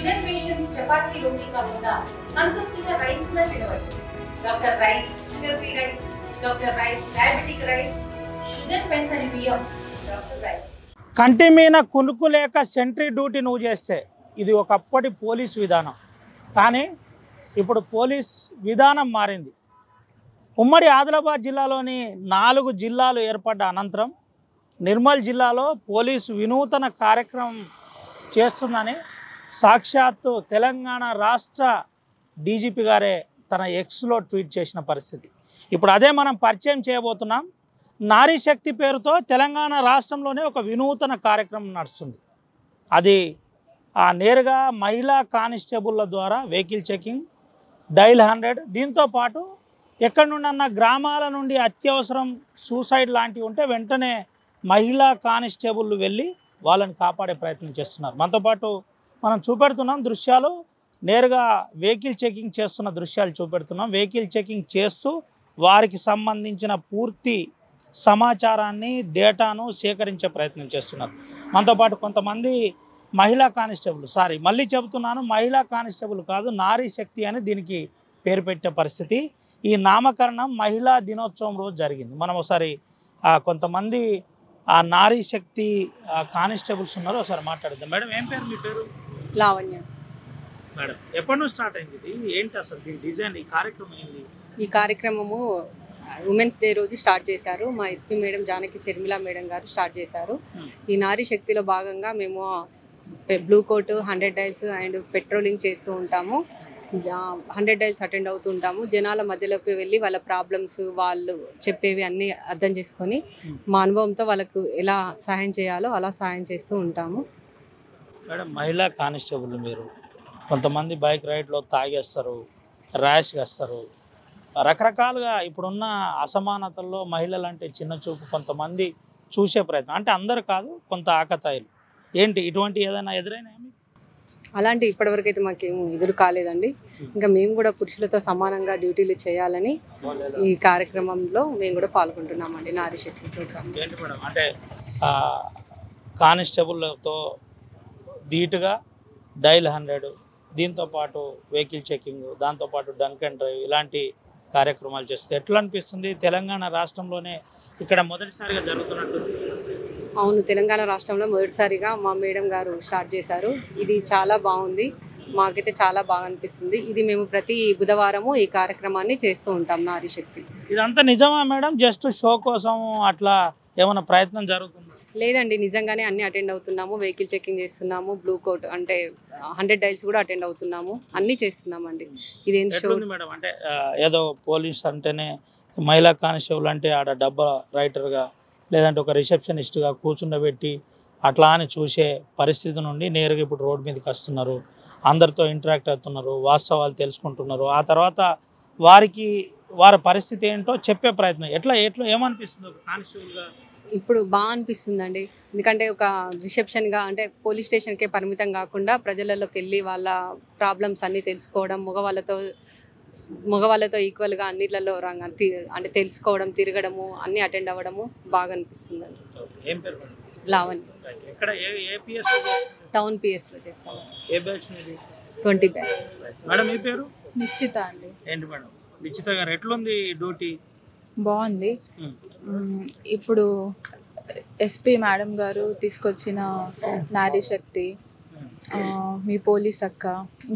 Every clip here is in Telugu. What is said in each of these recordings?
షుగర్ పేషెంట్స్ చపాతీ రోటీ కాకుండా సంతృప్తిగా రైస్ కూడా తినవచ్చు. Doctor rice, sugar free rice, doctor rice, diabetic rice, sugar పెన్సని బియ్యం, డాక్టర్ రైస్. కంటి మీద కునుకు లేక సెంట్రీ డ్యూటీ నువ్వు చేస్తే ఇది ఒకప్పటి పోలీస్ విధానం. కానీ ఇప్పుడు పోలీస్ విధానం మారింది. ఉమ్మడి ఆదిలాబాద్ జిల్లాలోని 4 జిల్లాలు ఏర్పడ్డ అనంతరం నిర్మల్ జిల్లాలో పోలీసు వినూతన కార్యక్రమం చేస్తుందని సాక్షాత్తు తెలంగాణ రాష్ట్ర డీజీపీ గారే తన ఎక్స్లో ట్వీట్ చేసిన పరిస్థితి. ఇప్పుడు అదే మనం పరిచయం చేయబోతున్నాం. నారీ శక్తి పేరుతో తెలంగాణ రాష్ట్రంలోనే ఒక వినూతన కార్యక్రమం నడుస్తుంది. అది నేరుగా మహిళా కానిస్టేబుల్ల ద్వారా వెహికల్ చెకింగ్, డైల్ 100, దీంతోపాటు ఎక్కడి నుండన్నా గ్రామాల నుండి అత్యవసరం సూసైడ్ లాంటివి ఉంటే వెంటనే మహిళా కానిస్టేబుల్ వెళ్ళి వాళ్ళని కాపాడే ప్రయత్నం చేస్తున్నారు. మనతో పాటు మనం చూపెడుతున్నాం దృశ్యాలు, నేరుగా వెహికల్ చెకింగ్ చేస్తున్న దృశ్యాలు చూపెడుతున్నాం. వెహికల్ చెకింగ్ చేస్తూ వారికి సంబంధించిన పూర్తి సమాచారాన్ని, డేటాను సేకరించే ప్రయత్నం చేస్తున్నారు. మనతో పాటు కొంతమంది మహిళా కానిస్టేబుల్, మళ్ళీ చెబుతున్నాను, మహిళా కానిస్టేబుల్ కాదు, నారీ శక్తి అని దీనికి పేరు పెట్టే పరిస్థితి. ఈ నామకరణం మహిళా దినోత్సవం రోజు జరిగింది. మనం ఒకసారి కొంతమంది నారీ శక్తి కానిస్టేబుల్స్ ఉన్నారు, ఒకసారి మాట్లాడదాం. మేడం, ఏం పేరు మీ పేరు? లావణ్య. మేడం, ఎప్పటి నుంచి స్టార్ట్ అయింది ఇది? ఏంటి అసలు దీని డిజైన్, ఈ కార్యక్రమం ఏంటి? ఈ కార్యక్రమము ఉమెన్స్ డే రోజు స్టార్ట్ చేశారు. మా SP madam Janaki Sharmila madam గారు స్టార్ట్ చేశారు. ఈ నారీ శక్తిలో భాగంగా మేము blue coat, 100 dials and patrolling చేస్తూ ఉంటాము. 100 డైల్స్ అటెండ్ అవుతూ ఉంటాము. జనాల మధ్యలోకి వెళ్ళి వాళ్ళ ప్రాబ్లమ్స్, వాళ్ళు చెప్పేవి అన్నీ అర్థం చేసుకొని మా అనుభవంతో వాళ్ళకు ఎలా సహాయం చేయాలో అలా సహాయం చేస్తూ ఉంటాము. మేడం, మహిళా కానిస్టేబుల్ మీరు, కొంతమంది బైక్ రైడ్లో తాగేస్తారు, ర్యాష్గా వస్తారు, రకరకాలుగా ఇప్పుడున్న అసమానతల్లో మహిళలు అంటే చిన్న చూపు కొంతమంది చూసే ప్రయత్నం, అంటే అందరు కాదు, కొంత ఆకతాయిలు. ఏంటి ఇటువంటి ఏదైనా ఎదురైనా? అలాంటి ఇప్పటివరకు అయితే మాకేమో ఎదురు కాలేదండి. ఇంకా మేము కూడా పురుషులతో సమానంగా డ్యూటీలు చేయాలని ఈ కార్యక్రమంలో మేము కూడా పాల్గొంటున్నామండి. నారీ శక్తి ప్రోగ్రామ్. ఏంటి మేడం, అంటే కానిస్టేబుల్తో ధీటుగా డైల్ 100, దీంతోపాటు వెహికల్ చెకింగ్, దాంతోపాటు డంక్ అండ్ డ్రైవ్, ఇలాంటి కార్యక్రమాలు చేస్తుంది. ఎట్లా అనిపిస్తుంది? తెలంగాణ రాష్ట్రంలోనే ఇక్కడ మొదటిసారిగా జరుగుతున్నట్టు. అవును, తెలంగాణ రాష్ట్రంలో మొదటిసారిగా మా మేడం గారు స్టార్ట్ చేశారు. ఇది చాలా బాగుంది, మాకైతే చాలా బాగా అనిపిస్తుంది. ఇది మేము ప్రతి బుధవారము ఈ కార్యక్రమాన్ని చేస్తూ ఉంటాం. నారీ శక్తి ఇదంతా నిజమా మేడం? జస్ట్ షో కోసం అట్లా ఏమైనా ప్రయత్నం జరుగుతుందా? లేదండి, నిజంగానే అన్ని అటెండ్ అవుతున్నాము. వెహికల్ చెకింగ్ చేస్తున్నాము, బ్లూ కోట్ అంటే 100 డైల్స్ కూడా అటెండ్ అవుతున్నాము, అన్నీ చేస్తున్నామండి. ఇదేం షో మేడం? అంటే ఏదో పోలీస్ అంటేనే మహిళా కానిస్టేబుల్ అంటే ఆడ డబ్బా రైటర్గా లేదంటే ఒక రిసెప్షనిస్ట్గా కూర్చుండబెట్టి అట్లా అని చూసే పరిస్థితి నుండి నేరుగా ఇప్పుడు రోడ్డు మీదకి వస్తున్నారు, అందరితో ఇంటరాక్ట్ అవుతున్నారు, వాస్తవాలు తెలుసుకుంటున్నారు. ఆ తర్వాత వారి పరిస్థితి ఏంటో చెప్పే ప్రయత్నం. ఎట్లా ఏమనిపిస్తుంది ఒక కానిస్టేబుల్గా? ఇప్పుడు బాగా అనిపిస్తుందండి. ఎందుకంటే ఒక రిసెప్షన్గా అంటే పోలీస్ స్టేషన్కే పరిమితం కాకుండా ప్రజలలోకి వెళ్ళి వాళ్ళ ప్రాబ్లమ్స్ అన్నీ తెలుసుకోవడం, మగవాళ్ళతో ఈక్వల్గా అన్నిట్లలో అంటే తెలుసుకోవడం, తిరగడము, అన్నీ అటెండ్ అవ్వడము బాగా అనిపిస్తుందండి. లావణ్య. టౌన్ పిఎస్లో చేస్తాము. 20 బ్యాచ్. మేడం, మీ పేరు? నిశ్చిత అండి. ఏంటి మేడం, నిశ్చిత గారు, ఎట్లుంది డ్యూటీ? బాగుంది. ఇప్పుడు ఎస్పీ మేడం గారు తీసుకొచ్చిన నారీ శక్తి, మీ పోలీస్ అక్క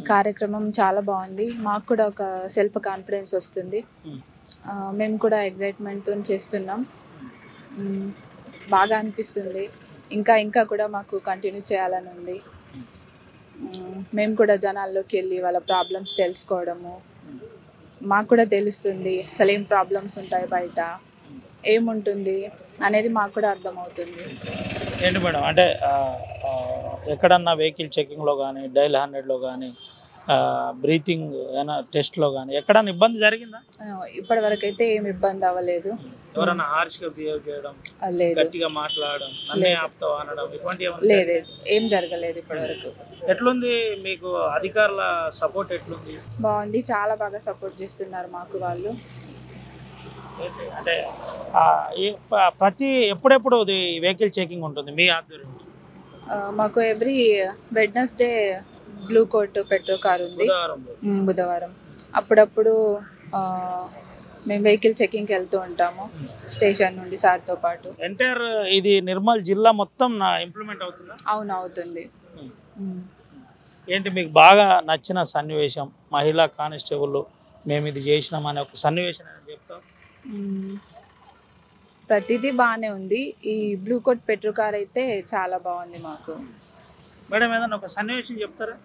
కార్యక్రమం చాలా బాగుంది. మాకు కూడా ఒక సెల్ఫ్ కాన్ఫిడెన్స్ వస్తుంది. మేము కూడా ఎగ్జైట్మెంట్తో చేస్తున్నాం. బాగా అనిపిస్తుంది. ఇంకా కూడా మాకు కంటిన్యూ చేయాలని ఉంది. మేము కూడా జనాల్లోకి వెళ్ళి వాళ్ళ ప్రాబ్లమ్స్ తెలుసుకోవడము, మాకు కూడా తెలుస్తుంది అసలు ఏం ప్రాబ్లమ్స్ ఉంటాయి, బయట ఏముంటుంది అనేది మాకు కూడా అర్థమవుతుంది. ఏంటి మేడం, అంటే ఎక్కడన్నా వెహికల్ చెకింగ్లో కానీ, డైల్ 100లో కానీ, బ్రీతింగ్ టెస్ట్లో కానీ ఎక్కడన్నా ఇబ్బంది జరిగిందా? ఇప్పటి వరకు అయితే ఏమి ఇబ్బంది అవ్వలేదు. ఎవరన్నా హార్ష్గా బిహేవ్ చేయడం, గట్టిగా మాట్లాడడం, లేదు, ఏం జరగలేదు ఇప్పటి వరకు. ఎట్లుంది మీకు అధికారుల సపోర్ట్ ఎట్లుంది? బాగుంది, చాలా బాగా సపోర్ట్ చేస్తున్నారు మాకు వాళ్ళు. అంటే ఎప్పుడెప్పుడు వెహికల్ చెకింగ్ ఉంటుంది మీ ఆధ్వర్యంలో? మాకు every Wednesday blue coat patrol car ఉంది. బుధవారం రోజు. బుధవారం అప్పుడప్పుడు మేము వెహికల్ చెకింగ్కి వెళ్తూ ఉంటాము స్టేషన్ నుండి సార్తో పాటు. ఎంటైర్ ఇది నిర్మల్ జిల్లా మొత్తం ఇంప్లిమెంట్ అవుతుందా? అవును, అవుతుంది. ఏంటి మీకు బాగా నచ్చిన సన్నివేశం, మహిళా కానిస్టేబుల్ మేము ఇది చేసినామని ఒక సన్నివేశం చెప్తాం? ప్రతిదీ బాగానే ఉంది. ఈ బ్లూ కోట్ పెట్రో కార్ అయితే చాలా బాగుంది మాకు. మేడం ఏదన్నా ఒక సన్నివేశం చెప్తారా?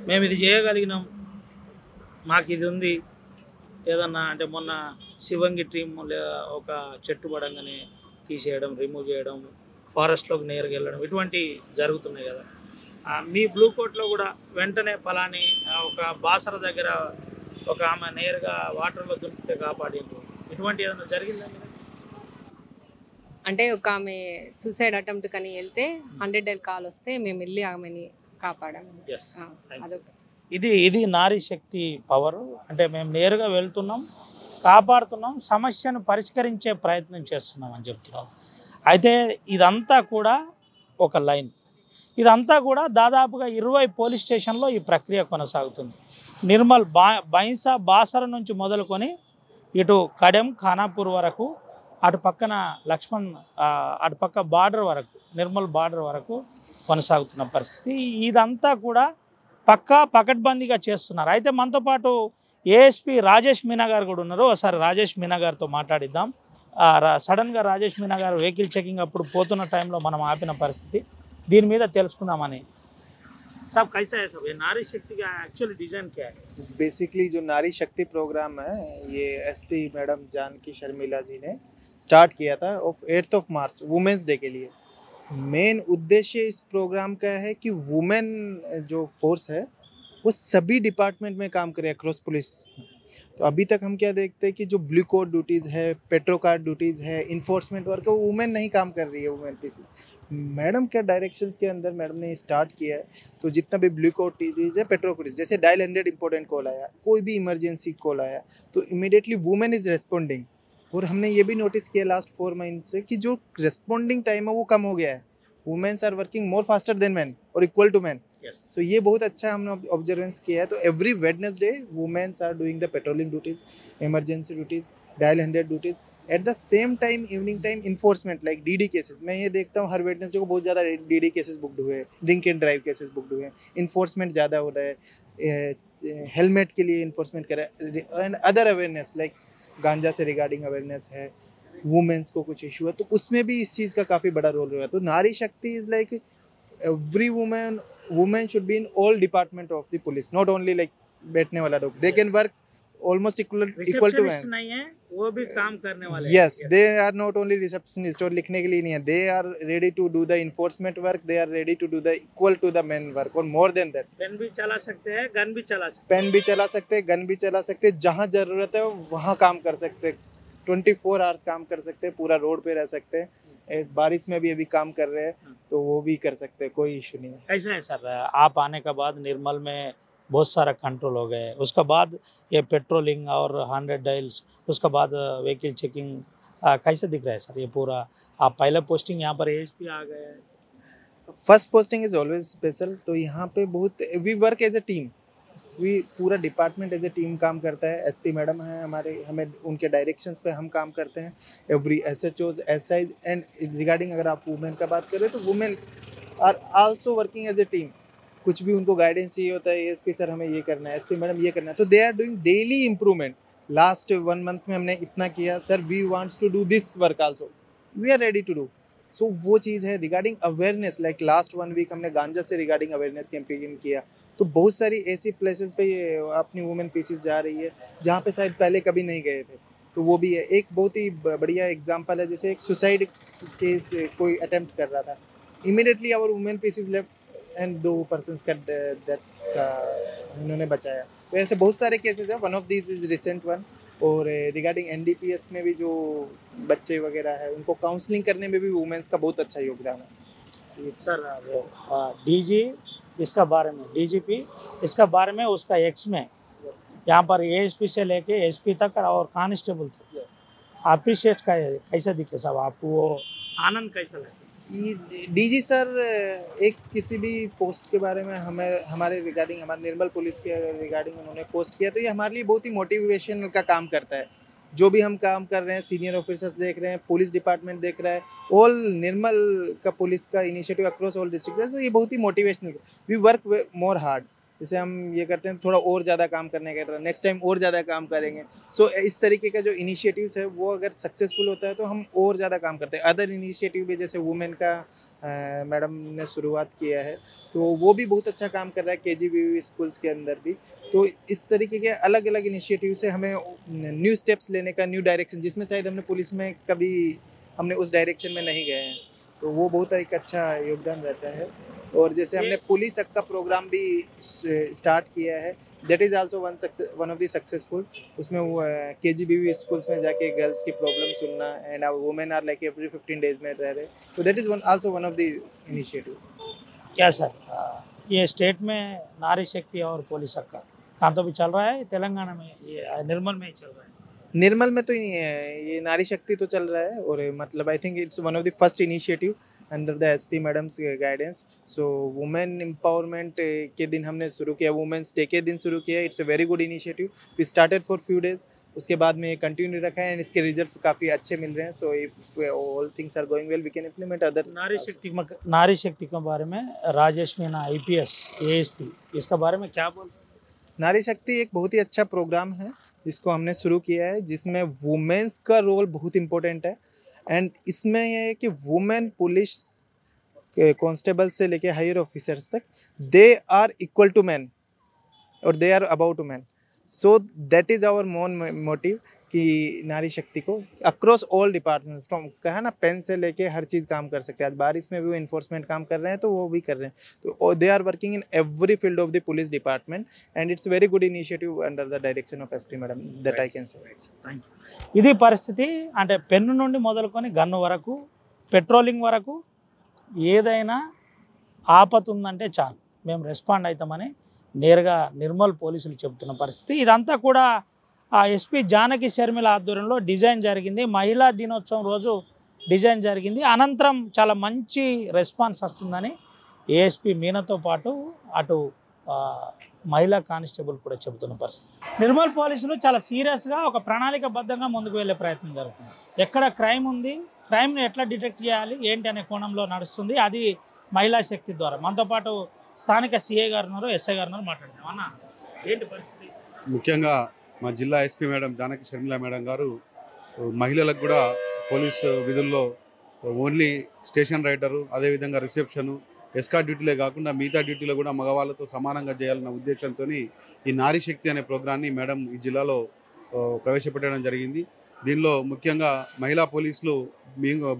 మేము ఇది చేయగలిగినాం, మాకు ఇది ఉంది ఏదన్నా అంటే మొన్న శివంగి టీమ్ ఒక చెట్టు పడంగానే తీసేయడం, రిమూవ్ చేయడం, ఫారెస్ట్లోకి నేరుగా వెళ్ళడం ఇటువంటి జరుగుతున్నాయి కదా. మీ బ్లూ కోట్లో కూడా వెంటనే ఫలాని ఒక బాసర దగ్గర ఒక ఆమె నేరుగా వాటర్లో దుంపితే కాపాడింది, ఇటువంటి ఏదైనా జరిగిందా? అంటే ఒక ఆమె సూసైడ్ అటెంప్ట్ కని వెళ్తే 100 డైల్ కాల్ వస్తే మేము వెళ్ళి ఆమెని కాపాడాము. అదొక ఇది నారీ శక్తి పవర్. అంటే మేము నేరుగా వెళ్తున్నాం, కాపాడుతున్నాం, సమస్యను పరిష్కరించే ప్రయత్నం చేస్తున్నాం అని చెప్తున్నాం. అయితే ఇదంతా కూడా ఒక లైన్, ఇదంతా కూడా దాదాపుగా 20 పోలీస్ స్టేషన్లో ఈ ప్రక్రియ కొనసాగుతుంది. నిర్మల్ బైన్సా బాసర నుంచి మొదలుకొని ఇటు కడెం ఖానాపూర్ వరకు, అటు పక్కన లక్ష్మణ్ అటు పక్క బార్డర్ వరకు, నిర్మల్ బార్డర్ వరకు కొనసాగుతున్న పరిస్థితి. ఇదంతా కూడా పకడ్బందీగా చేస్తున్నారు. అయితే మనతో పాటు ఏఎస్పీ రాజేష్ మీనా గారు కూడా ఉన్నారు. ఒకసారి రాజేష్ మీనా గారితో మాట్లాడిద్దాం. సడన్గా రాజేష్ మీనా గారు వెహికల్ చెకింగ్ అప్పుడు పోతున్న టైంలో మనం ఆపిన పరిస్థితి, దీని మీద తెలుసుకుందామని. सब कैसा है सब? ये नारी शक्ति का एक्चुअली डिजाइन क्या है? बेसिकली जो नारी शक्ति प्रोग्राम है ये एसपी मैडम जानकी शर्मिला जी ने स्टार्ट किया था 8 मार्च वुमेन्स डे के लिए। मेन उद्देश्य इस प्रोग्राम का है कि वुमेन जो फोर्स है वो सभी डिपार्टमेंट में काम करे अक्रॉस पुलिस। तो अभी तक हम क्या देखते हैं कि जो ब्लू कोट ड्यूटीज़ है, पेट्रो कार ड्यूटीज़ है, इन्फोर्समेंट वर्क है, वो वुमेन नहीं काम कर रही है, वुमेन पीसेस। मैडम के डायरेक्शंस के अंदर मैडम ने स्टार्ट किया है। तो जितना भी ब्लू कोट ड्यूटीज़ है, पेट्रो पुलिस, जैसे डायल 100 इंपॉर्टेंट कॉल आया, कोई भी इमरजेंसी कॉल आया तो इमीडिएटली वुमेन इज़ रेस्पॉन्डिंग। और हमने ये भी नोटिस किया लास्ट 4 मंथ से कि जो रेस्पॉन्डिंग टाइम है वो कम हो गया है। Womens are working more faster than man और इक्वल टू मैन। सो ये बहुत अच्छा हमने ऑब्जर्वेंस किया है। तो every Wednesday womens are doing the patrolling duties, emergency duties, dial 100 duties. At the same time evening time enforcement like DD cases, मैं ये देखता हूँ हर वेडनेसडे को बहुत ज़्यादा डीडी केसेस बुकड हुए हैं, drink and drive cases booked हुए हैं, इन्फोर्समेंट ज़्यादा हो रहा है, हेलमेट के लिए इन्फोर्समेंट करा एंड अदर अवेयरनेस लाइक गांजा से रिगार्डिंग अवेयरनेस है, वुमेन्स को कुछ इशू है, तो उसमें भी इस चीज़ का काफ़ी बड़ा रोल रहा है। तो नारी शक्ति is like every women should be in all department of the police, not only like बैठने वाला लोग, they can work almost equal to men. नहीं है, वो भी काम करने वाले हैं. Yes, they are not only receptionist और लिखने के लिए नहीं है, they are ready to do the enforcement work, they are ready to do the equal to the men work और more than that. पेन भी चला सकते हैं, गन भी चला सकते हैं. पेन भी चला सकते हैं, गन भी चला सकते हैं, जहाँ जरूरत है वहाँ काम कर सकते हैं, 24 आवर्स काम कर सकते हैं, पूरा रोड पे रह सकते हैं। बारिश में भी अभी काम कर रहे हैं तो वो भी कर सकते हैं, कोई इशू नहीं है। ऐसा है सर, आप आने के बाद निर्मल में बहुत सारा कंट्रोल हो गए, उसके बाद ये पेट्रोलिंग और 100 डायल्स, उसके बाद व्हीकल चेकिंग कैसे दिख रहा है सर ये पूरा? आप पहले पोस्टिंग यहाँ पर एएसपी आ गए, first posting is always special. तो यहाँ पे बहुत we work as a team, we पूरा डिपार्टमेंट एज ए टीम काम करता है। एसपी मैडम हैं हमारे, हमें उनके डायरेक्शंस पे हम काम करते हैं। Every SHOs, SI and regarding अगर आप वुमेन का बात करें तो women are also working as a team. कुछ भी उनको गाइडेंस चाहिए होता है, एसपी सर हमें ये करना है, एसपी मैडम ये करना है, तो they are doing daily improvement. Last 1 month में हमने इतना किया, sir we wants to do this work also, we are ready to do. So वो चीज़ है। Regarding awareness like last 1 week हमने गांजा से रिगार्डिंग अवेयरनेस कैंपेन किया। तो बहुत सारी ऐसी प्लेसेस पे ये अपनी वुमेन पीसेस जा रही है जहाँ पे शायद पहले कभी नहीं गए थे, तो वो भी है। एक बहुत ही बढ़िया एग्जांपल है, जैसे एक सुसाइड केस कोई अटेम्प्ट कर रहा था, immediately our women pieces left and 2 persons का डेथ का उन्होंने बचाया। तो ऐसे बहुत सारे केसेस हैं, one of this is recent one. और रिगार्डिंग एनडीपीएस में भी जो बच्चे वगैरह है उनको काउंसलिंग करने में भी वुमेन्स का बहुत अच्छा योगदान है। सर डीजी इसका बारे में, डीजीपी इसका बारे में, उसका एक्स में यहाँ पर एएसपी से लेके एसपी तक और कांस्टेबल तक अप्रिशिएट कैसा दिखे साहब आपको, वो आनंद कैसा लगे? डीजी सर एक किसी भी पोस्ट के बारे में हमें हमारे रिगार्डिंग हमारे निर्मल पुलिस के रिगार्डिंग उन्होंने पोस्ट किया, तो ये हमारे लिए बहुत ही मोटिवेशन का काम करता है। जो भी हम काम कर रहे हैं, सीनियर ऑफिसर्स देख रहे हैं, पुलिस डिपार्टमेंट देख रहा है, ऑल निर्मल का पुलिस का इनिशिएटिव अक्रॉस ऑल डिस्ट्रिक्ट, तो ये बहुत ही motivational. We work more hard, जैसे हम ये करते हैं थोड़ा और ज़्यादा काम करने का, नेक्स्ट टाइम और ज़्यादा काम करेंगे। सो इस तरीके का जो इनिशिएटिव्स है वो अगर सक्सेसफुल होता है तो हम और ज़्यादा काम करते हैं। अदर इनिशिएटिव भी जैसे वुमेन का मैडम ने शुरुआत किया है, तो वो भी बहुत अच्छा काम कर रहा है केजीबीवी स्कूल्स के अंदर भी। तो इस तरीके के अलग अलग इनिशिएटिव से हमें न्यू स्टेप्स लेने का, न्यू डायरेक्शन, जिसमें शायद हमने पुलिस में कभी हमने उस डायरेक्शन में नहीं गए हैं, तो वो बहुत एक अच्छा योगदान रहता है। और जैसे हमने पुलिस हक का प्रोग्राम भी स्टार्ट किया है, that is also one of the successful. उसमें वो केजीबीवी स्कूल्स में जाके गर्ल्स की प्रॉब्लम सुनना, and women are like every 15 days में रह रहे, तो that is also one of the initiatives. क्या सर, ये स्टेट में नारी शक्ति और पुलिस हक कहाँ तो भी चल रहा है, तेलंगाना में ये निर्मल में ही चल रहा है? निर्मल में तो ही नहीं है, ये नारी शक्ति तो चल रहा है, और मतलब I think it's one of the first initiative under the SP madams guidance. So women empowerment के दिन हमने शुरू किया, वुमेन्स डे के दिन शुरू किया। It's a very good initiative. We started for few days, उसके बाद में कंटिन्यू रखा है, एंड इसके रिजल्ट्स काफ़ी अच्छे मिल रहे हैं। So if all things are going well, we can implement other. Nari Shakti के बारे में राजेश मीना IPS ASP, इसका बारे में क्या बोल? नारी शक्ति एक बहुत ही अच्छा प्रोग्राम है जिसको हमने शुरू किया है, जिसमें वुमेन्स का रोल बहुत इम्पोर्टेंट है। एंड इसमें यह है कि वुमेन पुलिस कांस्टेबल से लेके हायर ऑफिसर्स तक, they are equal to man और they are about to man. So that is our motive कि नारी शक्ति को अक्रॉस ऑल डिपार्टमेंट, फ्रॉम कहा ना, पेन से लेके हर चीज़ काम कर सकते हैं। आज बारिश में भी वो इन्फोर्समेंट काम कर रहे हैं, तो वो भी कर रहे हैं। तो they are working in every field of the police department, and it's very good initiative under the direction of SP madam, that I can say. ఇది పరిస్థితి. అంటే పెన్ను నుండి మొదలుకొని గన్ను వరకు, పెట్రోలింగ్ వరకు ఏదైనా ఆపత ఉందంటే చాలు మేము రెస్పాండ్ అవుతామని నేరుగా నిర్మల్ పోలీసులు చెబుతున్న పరిస్థితి. ఇదంతా కూడా ఎస్పీ జానకి శర్మిల ఆధ్వర్యంలో డిజైన్ జరిగింది. మహిళా దినోత్సవం రోజు డిజైన్ జరిగింది. అనంతరం చాలా మంచి రెస్పాన్స్ వస్తుందని ఏఎస్పీ మీనాతో పాటు అటు మహిళా కానిస్టేబుల్ కూడా చెబుతున్న పరిస్థితి. నిర్మల్ పోలీసులు చాలా సీరియస్గా ఒక ప్రణాళికబద్ధంగా ముందుకు వెళ్ళే ప్రయత్నం జరుగుతుంది. ఎక్కడ క్రైమ్ ఉంది, క్రైమ్ని ఎట్లా డిటెక్ట్ చేయాలి ఏంటి అనే కోణంలో నడుస్తుంది. అది మహిళా శక్తి ద్వారా. మనతో పాటు స్థానిక సిఐ గారు ఉన్నారు, ఎస్ఐ గారు ఉన్నారు, మాట్లాడదాం. అన్న, ఏంటి పరిస్థితి? ముఖ్యంగా మా జిల్లా SP madam Janaki Sharmila madam గారు మహిళలకు కూడా పోలీస్ విధుల్లో ఓన్లీ స్టేషన్ రైడరు, అదేవిధంగా రిసెప్షను, ఎస్కార్ట్ డ్యూటీలే కాకుండా మిగతా డ్యూటీలో కూడా మగవాళ్ళతో సమానంగా చేయాలన్న ఉద్దేశంతో ఈ నారీ శక్తి అనే ప్రోగ్రాన్ని మేడం ఈ జిల్లాలో ప్రవేశపెట్టడం జరిగింది. దీనిలో ముఖ్యంగా మహిళా పోలీసులు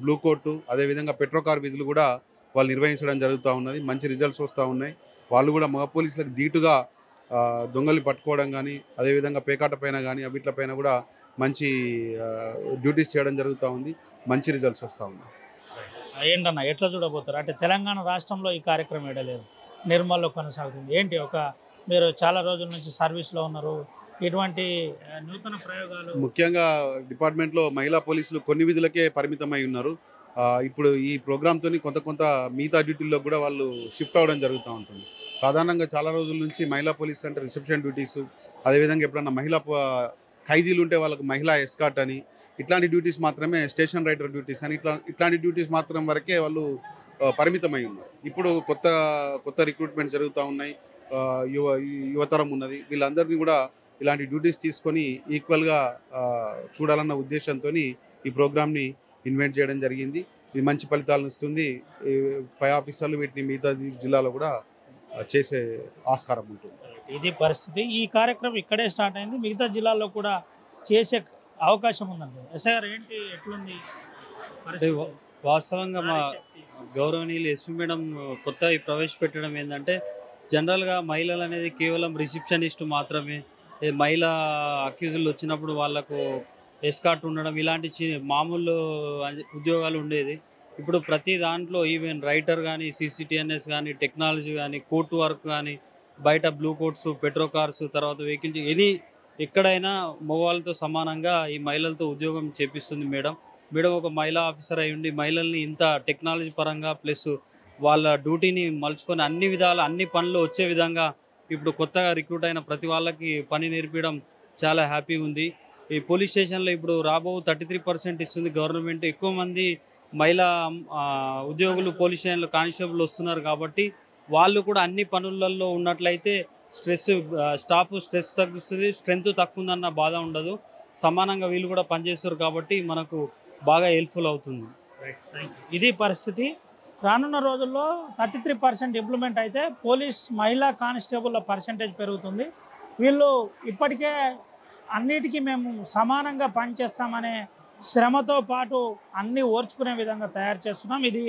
బ్లూ కోర్టు, అదేవిధంగా పెట్రోకార్ విధులు కూడా వాళ్ళు నిర్వహించడం జరుగుతూ ఉన్నది. మంచి రిజల్ట్స్ వస్తూ ఉన్నాయి. వాళ్ళు కూడా మగ పోలీసులకు ధీటుగా దొంగలు పట్టుకోవడం కానీ, అదేవిధంగా పేకాట పైన కానీ అవిట్లపైన కూడా మంచి డ్యూటీస్ చేయడం జరుగుతూ ఉంది. మంచి రిజల్ట్స్ వస్తూ ఉన్నాయి. ఏంటన్నా ఎట్లా చూడబోతారు? అంటే తెలంగాణ రాష్ట్రంలో ఈ కార్యక్రమం ఏడలేదు, నిర్మల్లో కొనసాగుతుంది. ఏంటి, మీరు చాలా రోజుల నుంచి సర్వీస్లో ఉన్నారు, ఇటువంటి నూతన ప్రయోగాలు? ముఖ్యంగా డిపార్ట్మెంట్లో మహిళా పోలీసులు కొన్ని విధులకే పరిమితమై ఉన్నారు. ఇప్పుడు ఈ ప్రోగ్రామ్తో కొంత మిగతా డ్యూటీల్లో కూడా వాళ్ళు షిఫ్ట్ అవ్వడం జరుగుతూ ఉంటుంది. సాధారణంగా చాలా రోజుల నుంచి మహిళా పోలీసులు అంటే రిసెప్షన్ డ్యూటీసు, అదేవిధంగా ఎప్పుడన్నా మహిళా ఖైదీలు ఉంటే వాళ్ళకు మహిళా ఎస్కార్ట్ అని, ఇట్లాంటి డ్యూటీస్ మాత్రమే, స్టేషన్ రైడర్ డ్యూటీస్ అని ఇట్లాంటి డ్యూటీస్ మాత్రం వరకే వాళ్ళు పరిమితమై ఉన్నారు. ఇప్పుడు కొత్త రిక్రూట్మెంట్ జరుగుతూ ఉన్నాయి. యువతరం ఉన్నది. వీళ్ళందరినీ కూడా ఇలాంటి డ్యూటీస్ తీసుకొని ఈక్వల్గా చూడాలన్న ఉద్దేశంతో ఈ ప్రోగ్రామ్ని ఇన్వెంట్ చేయడం జరిగింది. ఇది మంచి ఫలితాలను ఇస్తుంది. పై ఆఫీసర్లు వీటిని మిగతా జిల్లాలో కూడా చేసే ఆస్కారం ఉంటుంది. ఇది పరిస్థితి. ఈ కార్యక్రమం ఇక్కడే స్టార్ట్ అయింది, మిగతా జిల్లాల్లో కూడా చేసే అవకాశం ఉందండి. ఎస్ఐ గారు ఏంటి, ఎట్లుంది? వాస్తవంగా మా గౌరవనీయులు ఎస్పీ మేడం కొత్త ప్రవేశపెట్టడం ఏంటంటే, జనరల్గా మహిళలు అనేది కేవలం రిసెప్షనిస్ట్ మాత్రమే, మహిళా అక్యూజులు వచ్చినప్పుడు వాళ్ళకు ఎస్కార్ట్ ఉండడం, ఇలాంటి మామూలు ఉద్యోగాలు ఉండేది. ఇప్పుడు ప్రతి దాంట్లో ఈవెన్ రైటర్ కానీ, CCTNS కానీ, టెక్నాలజీ కానీ, కోర్టు వర్క్ కానీ, బయట బ్లూ కోట్స్, పెట్రో కార్స్, తర్వాత వెహికల్స్, ఎక్కడైనా మగవాళ్ళతో సమానంగా ఈ మహిళలతో ఉద్యోగం చేపిస్తుంది మేడం. మేడం ఒక మహిళా ఆఫీసర్ అయి ఉండి మహిళల్ని ఇంత టెక్నాలజీ పరంగా ప్లస్ వాళ్ళ డ్యూటీని మలుచుకొని అన్ని విధాలు అన్ని పనులు వచ్చే విధంగా ఇప్పుడు కొత్తగా రిక్రూట్ అయిన ప్రతి వాళ్ళకి పని నేర్పించడం చాలా హ్యాపీగా ఉంది. ఈ పోలీస్ స్టేషన్లో ఇప్పుడు రాబో 33% ఇస్తుంది గవర్నమెంట్. ఎక్కువ మంది మహిళా ఉద్యోగులు పోలీస్ స్టేషన్లో కానిస్టేబుల్ వస్తున్నారు కాబట్టి వాళ్ళు కూడా అన్ని పనులలో ఉన్నట్లయితే స్టాఫ్ స్ట్రెస్ తగ్గుతుంది, స్ట్రెంత్ తక్కువ ఉందన్న బాధ ఉండదు. సమానంగా వీళ్ళు కూడా పనిచేస్తారు కాబట్టి మనకు బాగా హెల్ప్ఫుల్ అవుతుంది. ఇది పరిస్థితి. రానున్న రోజుల్లో 33% ఇంప్లిమెంట్ అయితే పోలీస్ మహిళా కానిస్టేబుల్ల పర్సంటేజ్ పెరుగుతుంది. వీళ్ళు ఇప్పటికే అన్నిటికీ మేము సమానంగా పనిచేస్తామనే శ్రమతో పాటు అన్నీ ఓర్చుకునే విధంగా తయారు చేస్తున్నాం. ఇది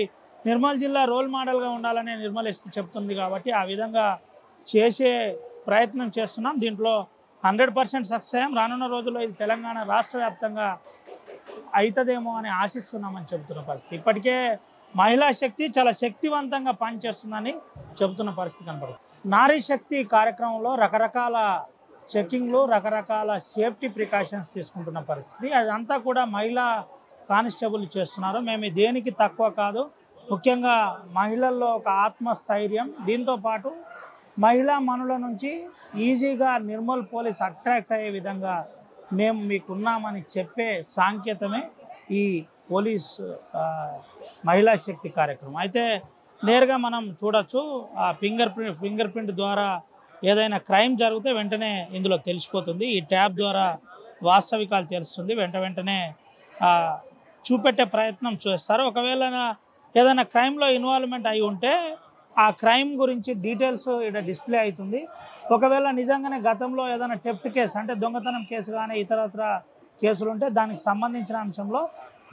నిర్మల్ జిల్లా రోల్ మోడల్గా ఉండాలని నిర్మల్ ఎస్పీ చెప్తుంది కాబట్టి ఆ విధంగా చేసే ప్రయత్నం చేస్తున్నాం. దీంట్లో 100% సక్సెస్ అయ్యాం. రానున్న రోజుల్లో ఇది తెలంగాణ రాష్ట్ర వ్యాప్తంగా అవుతుందేమో అని ఆశిస్తున్నామని చెబుతున్న పరిస్థితి. ఇప్పటికే మహిళా శక్తి చాలా శక్తివంతంగా పనిచేస్తుందని చెబుతున్న పరిస్థితి కనపడుతుంది. నారీ శక్తి కార్యక్రమంలో రకరకాల చెకింగ్లు, రకరకాల సేఫ్టీ ప్రికాషన్స్ తీసుకుంటున్న పరిస్థితి. అదంతా కూడా మహిళా కానిస్టేబుల్ చేస్తున్నారు. మేము దేనికి తక్కువ కాదు. ముఖ్యంగా మహిళల్లో ఒక ఆత్మస్థైర్యం, దీంతోపాటు మహిళా మనుల నుంచి ఈజీగా నిర్మల్ పోలీస్ అట్రాక్ట్ అయ్యే విధంగా మేము మీకున్నామని చెప్పే సాంకేతమే ఈ పోలీస్ మహిళా శక్తి కార్యక్రమం. అయితే నేరుగా మనం చూడొచ్చు, ఆ ఫింగర్ ప్రింట్ ద్వారా ఏదైనా క్రైమ్ జరిగితే వెంటనే ఇందులో తెలిసిపోతుంది. ఈ ట్యాబ్ ద్వారా వాస్తవికాలు తెలుస్తుంది. వెంటనే చూపెట్టే ప్రయత్నం చేస్తారు. ఒకవేళ ఏదైనా క్రైమ్లో ఇన్వాల్వ్మెంట్ అయి ఉంటే ఆ క్రైమ్ గురించి డీటెయిల్స్ ఇక్కడ డిస్ప్లే అవుతుంది. ఒకవేళ నిజంగానే గతంలో ఏదైనా టెఫ్ట్ కేసు అంటే దొంగతనం కేసు కానీ ఇతరత్ర కేసులు ఉంటే దానికి సంబంధించిన అంశంలో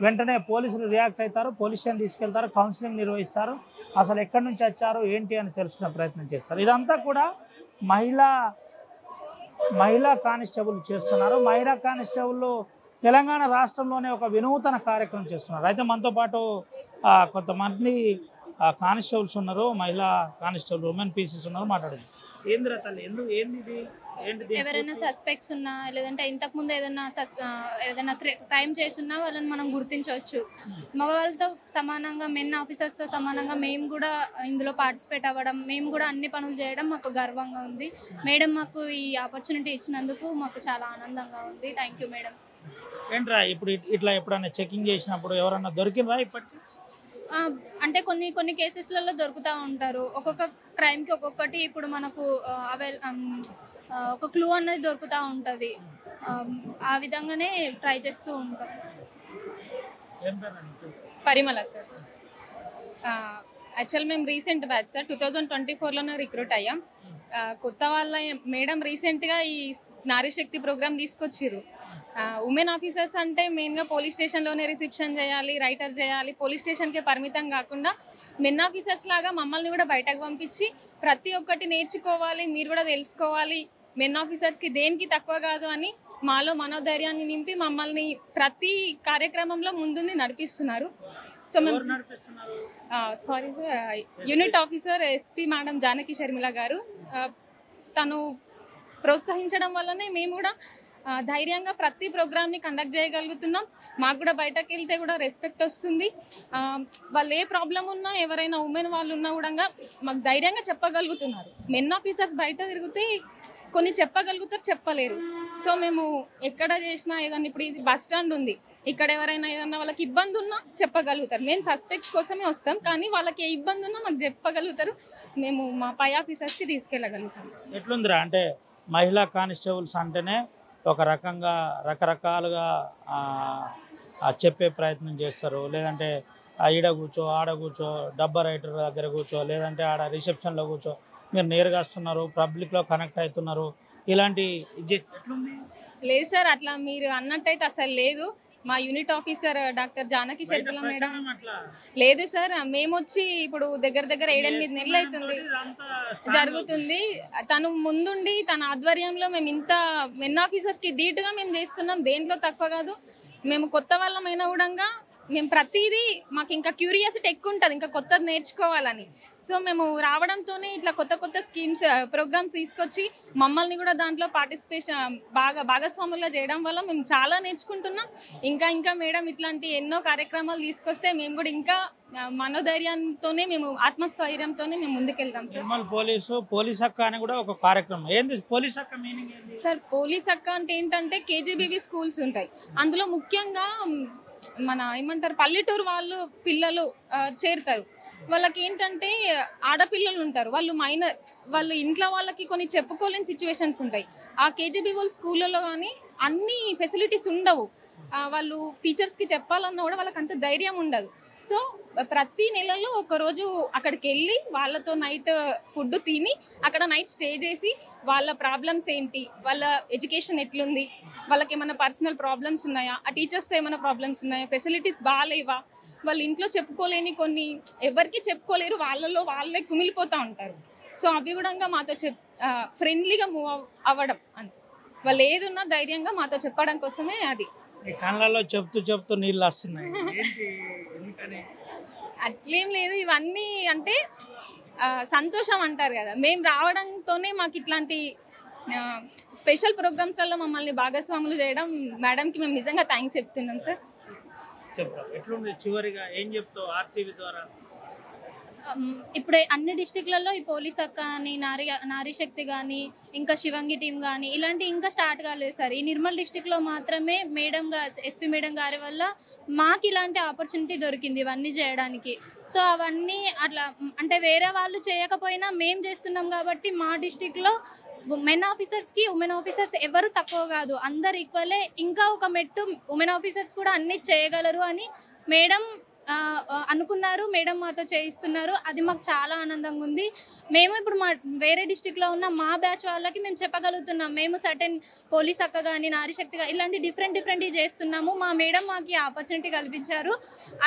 వెంటనే పోలీసులు రియాక్ట్ అవుతారు, పోలీస్ స్టేషన్ తీసుకెళ్తారు, కౌన్సిలింగ్ నిర్వహిస్తారు, అసలు ఎక్కడి నుంచి వచ్చారు ఏంటి అని తెలుసుకునే ప్రయత్నం చేస్తారు. ఇదంతా కూడా మహిళా కానిస్టేబుల్ చేస్తున్నారు. మహిళా కానిస్టేబుల్ తెలంగాణ రాష్ట్రంలోనే ఒక వినూతన కార్యక్రమం చేస్తున్నారు. అయితే మనతో పాటు కొంతమంది కానిస్టేబుల్స్ ఉన్నారు, మహిళా కానిస్టేబుల్ ఉమెన్ పీసీస్ ఉన్నారు. మాట్లాడింది ఏంద్రా తల్లి, ఏంది ఎవరైనా సస్పెక్ట్స్ ఉన్నా లేదంటే ఇంతకుముందు ఏదైనా క్రైమ్ చేస్తున్నా వాళ్ళని మనం గుర్తించవచ్చు. మగవాళ్ళతో సమానంగా మెన్ ఆఫీసర్స్తో సమానంగా మేము కూడా ఇందులో పార్టిసిపేట్ అవ్వడం, మేము కూడా అన్ని పనులు చేయడం మాకు గర్వంగా ఉంది. మేడం మాకు ఈ ఆపర్చునిటీ ఇచ్చినందుకు మాకు చాలా ఆనందంగా ఉంది. Thank you madam. ఏంట్రా ఇప్పుడు ఇట్లా ఎప్పుడైనా చెకింగ్ చేసినప్పుడు ఎవరన్నా దొరికినరా ఇప్పటికి? అంటే కొన్ని కేసెస్లలో దొరుకుతూ ఉంటారు. ఒక్కొక్క క్రైమ్కి ఒక్కొక్కటి ఇప్పుడు మనకు ఒక క్లూ అనేది దొరుకుతూ ఉంటుంది. ఆ విధంగానే ట్రై చేస్తూ ఉంటాం. పరిమళ సార్. యాక్చువల్ మేము రీసెంట్ బ్యాచ్ సార్, 2024లోనే రిక్రూట్ అయ్యాం. కొత్త వాళ్ళ మేడం రీసెంట్గా ఈ నారీ శక్తి ప్రోగ్రామ్ తీసుకొచ్చిర్రు. ఉమెన్ ఆఫీసర్స్ అంటే మెయిన్గా పోలీస్ స్టేషన్లోనే రిసెప్షన్ చేయాలి, రైటర్ చేయాలి, పోలీస్ స్టేషన్కే పరిమితం కాకుండా మెన్ ఆఫీసర్స్ లాగా మమ్మల్ని కూడా బయటకు పంపించి ప్రతి ఒక్కటి నేర్చుకోవాలి, మీరు కూడా తెలుసుకోవాలి, మెన్ ఆఫీసర్స్కి దేనికి తక్కువ కాదు అని మాలో మనోధైర్యాన్ని నింపి మమ్మల్ని ప్రతి కార్యక్రమంలో ముందుండి నడిపిస్తున్నారు. సో మేము sorry sir, unit officer SP madam Janaki Sharmila గారు తను ప్రోత్సహించడం వల్లనే మేము కూడా ధైర్యంగా ప్రతి ప్రోగ్రామ్ని కండక్ట్ చేయగలుగుతున్నాం. మాకు కూడా బయటకు వెళ్తే కూడా రెస్పెక్ట్ వస్తుంది. వాళ్ళు ఏ ప్రాబ్లం ఉన్నా ఎవరైనా ఉమెన్ వాళ్ళు ఉన్నా కూడా మాకు ధైర్యంగా చెప్పగలుగుతున్నారు. మెన్ ఆఫీసర్స్ బయట తిరిగితే కొన్ని చెప్పగలుగుతారు, చెప్పలేరు. సో మేము ఎక్కడ చేసినా ఏదన్నా, ఇప్పుడు ఇది బస్ స్టాండ్ ఉంది, ఇక్కడ ఎవరైనా ఏదన్నా వాళ్ళకి ఇబ్బంది ఉన్నా చెప్పగలుగుతారు. మేము సస్పెక్ట్స్ కోసమే వస్తాం, కానీ వాళ్ళకి ఏ ఇబ్బంది ఉన్నా మాకు చెప్పగలుగుతారు. మేము మా పై ఆఫీసర్స్కి తీసుకెళ్ళగలుగుతాం. ఎట్లుందిరా అంటే మహిళా కానిస్టేబుల్స్ అంటేనే ఒక రకంగా రకరకాలుగా చెప్పే ప్రయత్నం చేస్తారు. లేదంటే ఈడ కూర్చో, ఆడ కూర్చో, డబ్బా రైటర్ దగ్గర కూర్చో, లేదంటే ఆడ రిసెప్షన్లో కూర్చో, మీరు నేరుగా వస్తున్నారు, పబ్లిక్లో కనెక్ట్ అవుతున్నారు, ఇలాంటి ఎట్లుంది? లేదు సార్, అట్లా మీరు అన్నట్టయితే అసలు లేదు. మా unit officer doctor Janaki Sharmila madam లేదు సార్. మేము వచ్చి ఇప్పుడు దగ్గర 7-8 నెలలు అవుతుంది జరుగుతుంది. తను ముందుండి తన ఆధ్వర్యంలో మేము ఇంత మెన్ ఆఫీసర్స్కి ధీటుగా మేము చేస్తున్నాం. దేంట్లో తక్కువ కాదు. మేము కొత్త వాళ్ళమైనా కూడా మేము ప్రతిదీ మాకు ఇంకా క్యూరియాసిటీ ఎక్కువ ఉంటుంది, ఇంకా కొత్తది నేర్చుకోవాలని. సో మేము రావడంతోనే ఇట్లా కొత్త కొత్త స్కీమ్స్ ప్రోగ్రామ్స్ తీసుకొచ్చి మమ్మల్ని కూడా దాంట్లో పార్టిసిపేషన్ భాగస్వాములుగా చేయడం వల్ల మేము చాలా నేర్చుకుంటున్నాం. ఇంకా మేడం ఇట్లాంటి ఎన్నో కార్యక్రమాలు తీసుకొస్తే మేము కూడా ఇంకా మనోధైర్యంతోనే, మేము ఆత్మస్థైర్యంతోనే మేము ముందుకెళ్తాం సార్. పోలీస్ అక్క అని కూడా ఒక కార్యక్రమం. ఏంది పోలీస్ అక్క మీనింగ్ ఏంది సార్? పోలీస్ అక్క అంటే ఏంటంటే కేజీబీవీ స్కూల్స్ ఉంటాయి, అందులో ముఖ్యంగా మన ఏమంటారు పల్లెటూరు వాళ్ళు పిల్లలు చేరుతారు. వాళ్ళకి ఏంటంటే ఆడపిల్లలు ఉంటారు, వాళ్ళు ఇంట్లో వాళ్ళకి కొన్ని చెప్పుకోలేని సిచ్యువేషన్స్ ఉంటాయి. ఆ కేజీబీవీ స్కూళ్ళలో కానీ అన్ని ఫెసిలిటీస్ ఉండవు, వాళ్ళు టీచర్స్కి చెప్పాలన్నా కూడా వాళ్ళకి అంత ధైర్యం ఉండదు. సో ప్రతి నెలలో ఒకరోజు అక్కడికి వెళ్ళి వాళ్ళతో నైట్ ఫుడ్ తిని అక్కడ నైట్ స్టే చేసి వాళ్ళ ప్రాబ్లమ్స్ ఏంటి, వాళ్ళ ఎడ్యుకేషన్ ఎట్లుంది, వాళ్ళకి ఏమైనా పర్సనల్ ప్రాబ్లమ్స్ ఉన్నాయా, ఆ టీచర్స్తో ఏమైనా ప్రాబ్లమ్స్ ఉన్నాయా, ఫెసిలిటీస్ బాగాలేవా, వాళ్ళు ఇంట్లో చెప్పుకోలేని కొన్ని ఎవరికి చెప్పుకోలేరు, వాళ్ళలో వాళ్ళే కుమిలిపోతూ ఉంటారు. సో అవి కూడా మాతో ఫ్రెండ్లీగా మూవ్ అవ్వడం అంతే. వాళ్ళు ఏదున్నా ధైర్యంగా మాతో చెప్పడం కోసమే అది. కళ్ళల్లో చెప్తూ నీళ్ళు వస్తున్నాయి. అట్లేం లేదు, ఇవన్నీ అంటే సంతోషం అంటారు కదా. మేము రావడంతోనే మాకు ఇట్లాంటి స్పెషల్ ప్రోగ్రామ్స్లలో మమ్మల్ని భాగస్వాములు చేయడం మేడంకి మేము నిజంగా థ్యాంక్స్ చెప్తున్నాం సార్. ఎట్లుంది చివరిగా ఏం చెప్తావు ఆర్టీవీ ద్వారా? ఇప్పుడు అన్ని డిస్టిక్లలో ఈ పోలీస్ అక్క అని నారీ శక్తి కానీ ఇంకా శివంగి టీం కానీ ఇలాంటి ఇంకా స్టార్ట్ కాలేదు సార్. ఈ నిర్మల్ డిస్టిక్లో మాత్రమే ఎస్పీ మేడం గారి వల్ల మాకు ఇలాంటి ఆపర్చునిటీ దొరికింది ఇవన్నీ చేయడానికి. సో అవన్నీ అట్లా అంటే వేరే వాళ్ళు చేయకపోయినా మేము చేస్తున్నాం కాబట్టి మా డిస్టిక్లో మెన్ ఆఫీసర్స్కి ఉమెన్ ఆఫీసర్స్ ఎవరు తక్కువ కాదు, అందరు ఈక్వలే. ఇంకా ఒక మెట్టు ఉమెన్ ఆఫీసర్స్ కూడా అన్నీ చేయగలరు అని మేడం అనుకున్నారు, మేడం మాతో చేయిస్తున్నారు. అది మాకు చాలా ఆనందంగా ఉంది. మేము ఇప్పుడు మా వేరే డిస్టిక్లో ఉన్న మా బ్యాచ్ వాళ్ళకి మేము చెప్పగలుగుతున్నాం, మేము సర్టెన్ పోలీస్ అక్క కానీ నారీ శక్తిగా ఇలాంటి డిఫరెంట్ చేస్తున్నాము, మా మేడం మాకు ఆపర్చునిటీ కల్పించారు.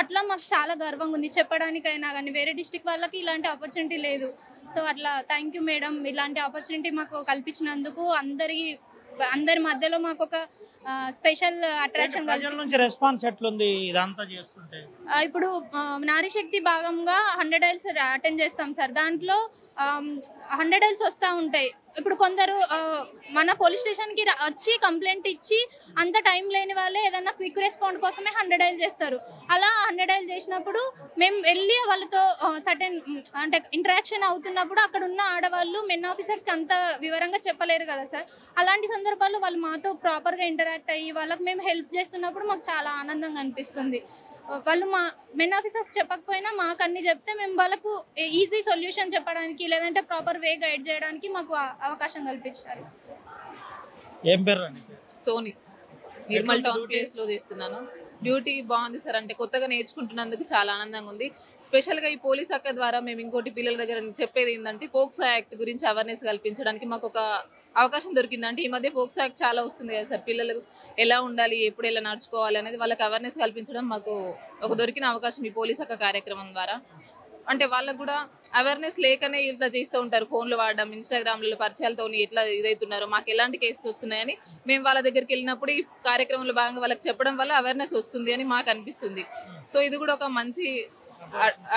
అట్లా మాకు చాలా గర్వంగా ఉంది చెప్పడానికైనా కానీ. వేరే డిస్టిక్ వాళ్ళకి ఇలాంటి ఆపర్చునిటీ లేదు. సో అట్లా థ్యాంక్ యూ మేడం, ఇలాంటి ఆపర్చునిటీ మాకు కల్పించినందుకు. అందరి మధ్యలో మాకు ఒక స్పెషల్ అట్రాక్షన్ నుంచి రెస్పాన్స్ ఎట్లుంది ఇదంతా చేస్తుంటే? ఇప్పుడు నారీ శక్తి భాగంగా 100 డైల్స్ అటెండ్ చేస్తాం సార్. దాంట్లో 100 డైల్స్ వస్తూ ఉంటాయి. ఇప్పుడు కొందరు మన పోలీస్ స్టేషన్కి వచ్చి కంప్లైంట్ ఇచ్చి అంత టైం లేని వాళ్ళే ఏదన్నా క్విక్ రెస్పాండ్ కోసమే 100 డైల్ చేస్తారు. అలా 100 డైల్ చేసినప్పుడు మేము వెళ్ళి వాళ్ళతో సర్టెన్ అంటే ఇంటరాక్షన్ అవుతున్నప్పుడు అక్కడ ఉన్న ఆడవాళ్ళు మెన్ ఆఫీసర్స్కి అంత వివరంగా చెప్పలేరు కదా సార్. అలాంటి సందర్భాల్లో వాళ్ళు మాతో ప్రాపర్గా ఇంటరాక్ట్ అయ్యి వాళ్ళకి మేము హెల్ప్ చేస్తున్నప్పుడు మాకు చాలా ఆనందంగా అనిపిస్తుంది. వాళ్ళు మా మెన్ ఆఫీసర్స్ చెప్పకపోయినా మాకు అన్ని చెప్తే మేము వాళ్ళకు ఈజీ సొల్యూషన్ చెప్పడానికి లేదంటే ప్రాపర్ వే గైడ్ చేయడానికి మాకు అవకాశం కల్పించారు. ఏం పేరు? సోని, నిర్మల్ టౌన్ ప్లేస్లో చేస్తున్నాను. డ్యూటీ బాగుంది సార్, అంటే కొత్తగా నేర్చుకుంటున్నందుకు చాలా ఆనందంగా ఉంది. స్పెషల్గా ఈ పోలీస్ అక్క ద్వారా మేము ఇంకోటి పిల్లల దగ్గర చెప్పేది ఏంటంటే పోక్సో యాక్ట్ గురించి అవేర్నెస్ కల్పించడానికి మాకు ఒక అవకాశం దొరికిందంటే. ఈ మధ్య పోక్సో యాక్ట్ చాలా వస్తుంది కదా సార్, పిల్లలకు ఎలా ఉండాలి, ఎప్పుడు ఎలా నడుచుకోవాలి అనేది వాళ్ళకి అవేర్నెస్ కల్పించడం మాకు ఒక దొరికిన అవకాశం ఈ పోలీస్ అక్క కార్యక్రమం ద్వారా. అంటే వాళ్ళకు కూడా అవేర్నెస్ లేకనే ఇట్లా చేస్తూ ఉంటారు, ఫోన్లు వాడడం, ఇన్స్టాగ్రామ్లలో పరిచయాలతో ఎట్లా ఇదవుతున్నారో, మాకు ఎలాంటి కేసెస్ వస్తున్నాయని మేము వాళ్ళ దగ్గరికి వెళ్ళినప్పుడు ఈ కార్యక్రమంలో భాగంగా వాళ్ళకి చెప్పడం వల్ల అవేర్నెస్ వస్తుంది అని మాకు అనిపిస్తుంది. సో ఇది కూడా ఒక మంచి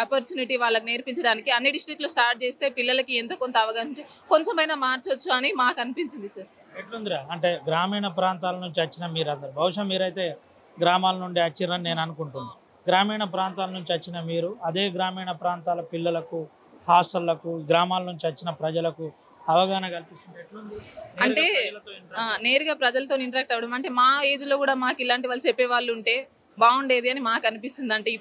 ఆపర్చునిటీ వాళ్ళకి నేర్పించడానికి. అన్ని డిస్ట్రిక్ట్లో స్టార్ట్ చేస్తే పిల్లలకి ఎంతో కొంత అవగాహన కొంచెమైనా మార్చొచ్చు అని మాకు అనిపించింది సార్. ఎట్లుందిరా అంటే గ్రామీణ ప్రాంతాల నుంచి వచ్చిన మీరందరూ, బహుశా మీరైతే గ్రామాల నుండి వచ్చిరని నేను అనుకుంటున్నాను. గ్రామీణ ప్రాంతాల నుంచి వచ్చిన మీరు అదే గ్రామీణ ప్రాంతాల పిల్లలకు, హాస్టళ్లకు, గ్రామాల నుంచి వచ్చిన ప్రజలకు అవగాహన కల్పిస్తుంటే ఎట్లుంది? అంటే నేరుగా ప్రజలతో ఇంటరాక్ట్ అవ్వడం అంటే మా ఏజ్లో కూడా మాకు ఇలాంటి వాళ్ళు చెప్పే వాళ్ళు ఉంటే బాగుండేది అని మాకు అనిపిస్తుంది. అంటే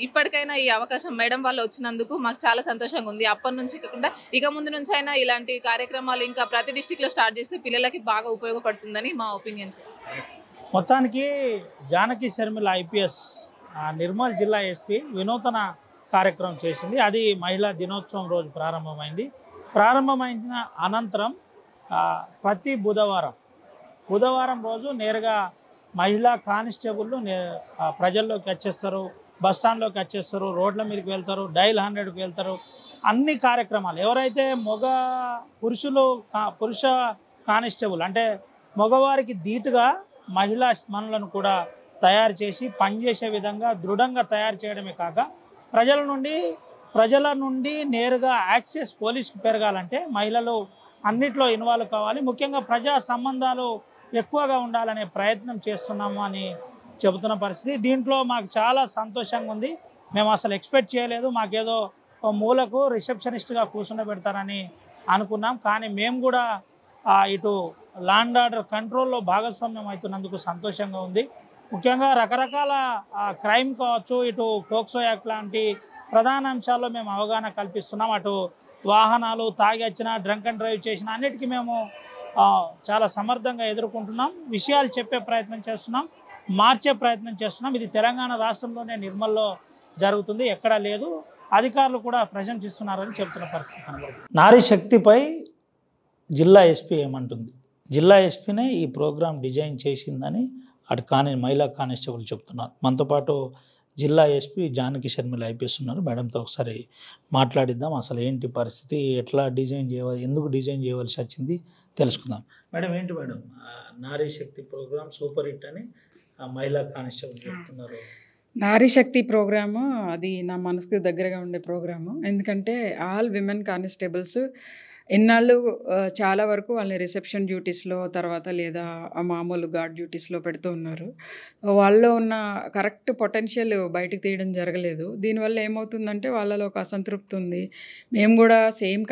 ఇప్పటికైనా ఈ అవకాశం మేడం వాళ్ళు వచ్చినందుకు మాకు చాలా సంతోషంగా ఉంది. అప్పటి నుంచి కాకుండా ఇక ముందు నుంచి అయినా ఇలాంటి కార్యక్రమాలు ఇంకా ప్రతి డిస్టిక్లో స్టార్ట్ చేస్తే పిల్లలకి బాగా ఉపయోగపడుతుందని మా ఒపీనియన్ సార్. మొత్తానికి జానకి శర్మిల ఐపీఎస్ నిర్మల్ జిల్లా ఎస్పీ వినూతన కార్యక్రమం చేసింది. అది మహిళా దినోత్సవం రోజు ప్రారంభమైంది. ప్రారంభమైన అనంతరం ప్రతి బుధవారం రోజు నేరుగా మహిళా కానిస్టేబుళ్ళు ప్రజల్లోకి వచ్చేస్తారు, బస్టాండ్లోకి వచ్చేస్తారు, రోడ్ల మీదకి వెళ్తారు, డైల్ 100కి వెళ్తారు. అన్ని కార్యక్రమాలు ఎవరైతే పురుష కానిస్టేబుల్ అంటే మగవారికి ధీటుగా మహిళా మనలను కూడా తయారు చేసి పనిచేసే విధంగా దృఢంగా తయారు చేయడమే కాక ప్రజల నుండి నేరుగా యాక్సెస్ పోలీసుకు పెరగాలంటే మహిళలు అన్నిట్లో ఇన్వాల్వ్ కావాలి. ముఖ్యంగా ప్రజా సంబంధాలు ఎక్కువగా ఉండాలనే ప్రయత్నం చేస్తున్నాము అని చెబుతున్న పరిస్థితి. దీంట్లో మాకు చాలా సంతోషంగా ఉంది. మేము అసలు ఎక్స్పెక్ట్ చేయలేదు. మాకేదో మూలకు రిసెప్షనిస్ట్గా కూర్చుని పెడతారని అనుకున్నాం. కానీ మేము కూడా ఇటు ల్యాండ్ ఆర్డర్ కంట్రోల్లో భాగస్వామ్యం అవుతున్నందుకు సంతోషంగా ఉంది. ముఖ్యంగా రకరకాల క్రైమ్ కావచ్చు, ఇటు ఫోక్సో యాక్ట్ లాంటి ప్రధాన అంశాల్లో మేము అవగాహన కల్పిస్తున్నాం. అటు వాహనాలు తాగి వచ్చినా, డ్రంక్ అండ్ డ్రైవ్ చేసినా అన్నిటికీ మేము చాలా సమర్థంగా ఎదుర్కొంటున్నాం. విషయాలు చెప్పే ప్రయత్నం చేస్తున్నాం, మార్చే ప్రయత్నం చేస్తున్నాం. ఇది తెలంగాణ రాష్ట్రంలోనే నిర్మల్లో జరుగుతుంది, ఎక్కడా లేదు. అధికారులు కూడా ప్రశంసిస్తున్నారని చెబుతున్న పరిస్థితి కనబడుతుంది. నారీ శక్తిపై జిల్లా ఎస్పీ ఏమంటుంది? జిల్లా ఎస్పీనే ఈ ప్రోగ్రాం డిజైన్ చేసిందని అటు మహిళా కానిస్టేబుల్ చెప్తున్నారు. మనతో పాటు జిల్లా ఎస్పీ జానకి షర్మిల ఐపీఎస్ ఉన్నారు. మేడంతో ఒకసారి మాట్లాడిద్దాం. అసలు ఏంటి పరిస్థితి, ఎట్లా డిజైన్ చేయాలి, ఎందుకు డిజైన్ చేయవలసి వచ్చింది తెలుసుకుందాం. మేడం, ఏంటి మేడం నారీ శక్తి ప్రోగ్రాం సూపర్ హిట్ అని మహిళా కానిస్టేబుల్ చెప్తున్నారు? నారీ శక్తి ప్రోగ్రాము అది నా మనసుకు దగ్గరగా ఉండే ప్రోగ్రాము. ఎందుకంటే ఆల్ విమెన్ కానిస్టేబుల్స్ ఎన్నాళ్ళు చాలా వరకు వాళ్ళని రిసెప్షన్ డ్యూటీస్లో తర్వాత లేదా మామూలు గార్డ్ డ్యూటీస్లో పెడుతూ ఉన్నారు. వాళ్ళలో ఉన్న కరెక్ట్ పొటెన్షియల్ బయటకు తీయడం జరగలేదు. దీనివల్ల ఏమవుతుందంటే వాళ్ళలో ఒక అసంతృప్తి ఉంది. మేము కూడా సేమ్